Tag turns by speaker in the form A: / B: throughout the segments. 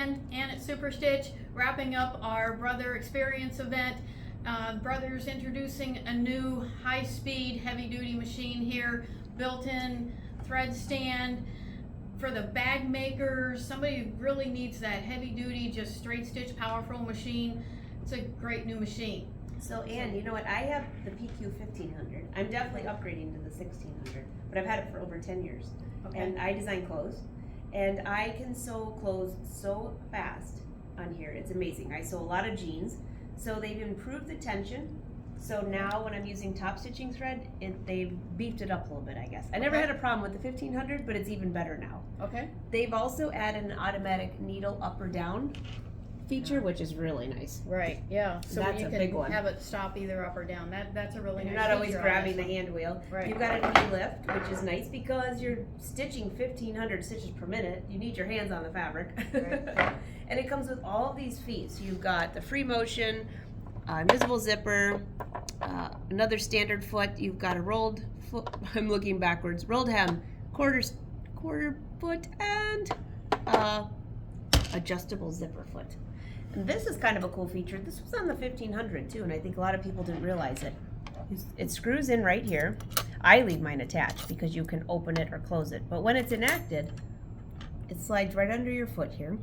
A: weekend and at Super Stitch, wrapping up our Brother Experience event. Brother's introducing a new high-speed, heavy-duty machine here, built-in thread stand for the bag makers. Somebody who really needs that heavy-duty, just straight-stitch, powerful machine. It's a great new machine.
B: So, Ann, you know what? I have the PQ1600. I'm definitely upgrading to the 1600, but I've had it for over 10 years.
A: Okay.
B: And I design clothes, and I can sew clothes so fast on here. It's amazing. I sew a lot of jeans, so they've improved the tension. So now when I'm using top stitching thread, they've beefed it up a little bit, I guess. I never had a problem with the 1500, but it's even better now.
A: Okay.
B: They've also added an automatic needle up or down feature, which is really nice.
A: Right, yeah. So
B: That's
A: you
B: a
A: can
B: big one.
A: have it stop either up or down. That's a really
B: And
A: nice
B: you're not always
A: feature on
B: grabbing the
A: this one.
B: hand wheel.
A: Right.
B: You've got a knee lift, which is nice because you're stitching 1500 stitches per minute. You need your hands on the fabric.
A: Right.
B: And it comes with all of these feet. So you've got the free motion, invisible zipper, another standard foot. You've got a rolled foot. I'm looking backwards. Rolled hem, quarter foot, and adjustable zipper foot. And this is kind of a cool feature. This was on the 1500 too, and I think a lot of people didn't realize it. It screws in right here. I leave mine attached because you can open it or close it. But when it's enacted, it slides right under your foot here.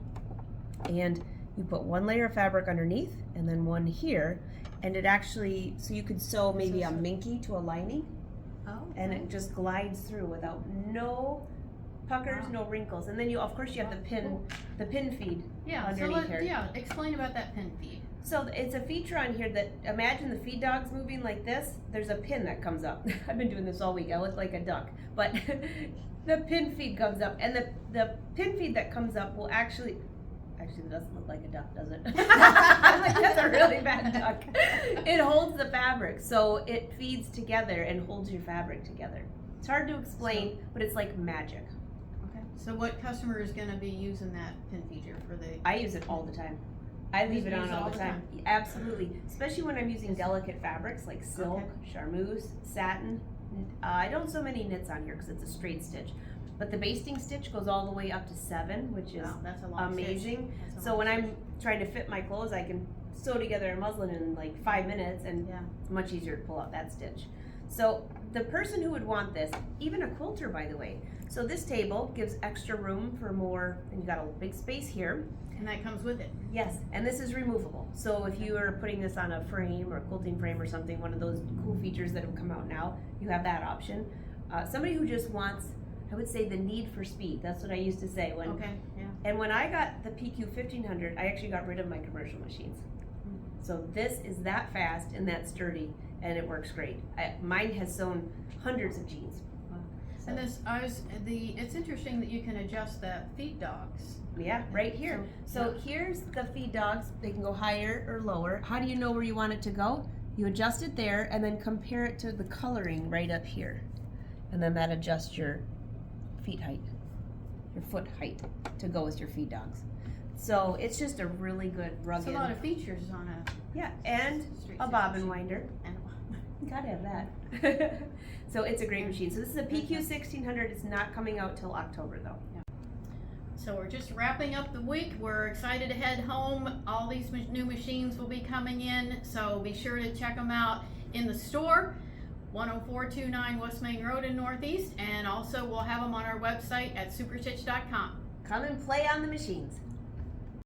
B: And you put one layer of fabric underneath and then one here. And it actually, so you could sew maybe a minky to a lining.
A: Oh,
B: And it just glides through without no puckers, no wrinkles. And then you, of course, you have the pin feed underneath here.
A: Yeah, explain about that pin feed.
B: So it's a feature on here that, imagine the feed dogs moving like this, there's a pin that comes up. I've been doing this all week, I look like a duck. But the pin feed comes up, and the pin feed that comes up will actually it doesn't look like a duck, does it? I'm like, that's a really bad duck. It holds the fabric, so it feeds together and holds your fabric together. It's hard to explain, but it's like magic.
A: Okay. So what customer is going to be using that pin feature for the...
B: I use it all the time. I leave it
A: Use
B: on
A: it
B: all the time. Absolutely. Especially when I'm using delicate fabrics like silk, charmeuse, satin. I don't sew many knits on here because it's a straight stitch. But the basting stitch goes all the way up to 7, which is
A: that's a long
B: amazing.
A: That's a
B: So
A: long
B: when
A: stitch.
B: I'm trying to fit my clothes, I can sew together a muslin in like 5 minutes, and it's much easier to pull out that stitch. So the person who would want this, even a quilter, by the way. So this table gives extra room for more, and you got a big space here.
A: And that comes with it.
B: Yes, and this is removable. So if you are putting this on a frame or a quilting frame or something, one of those cool features that have come out now, you have that option. Somebody who just wants, I would say, the need for speed. That's what I used to say. And when I got the PQ1500, I actually got rid of my commercial machines. So this is that fast and that sturdy, and it works great. Mine has sewn hundreds of jeans. So.
A: And it's interesting that you can adjust the feed dogs.
B: Yeah, right here. So here's the feed dogs. They can go higher or lower. How do you know where you want it to go? You adjust it there and then compare it to the coloring right up here. And then that adjusts your feet height, your foot height to go with your feed dogs. So it's just a really good rugged.
A: It's a lot of features on a...
B: Yeah, and a bobbin winder. You gotta have that. So it's a great machine. So this is a PQ1600. It's not coming out till October though.
A: So we're just wrapping up the week. We're excited to head home. All these new machines will be coming in, so be sure to check them out in the store, 10429 West Main Road in Northeast, and also we'll have them on our website at superstitch.com.
B: Come and play on the machines.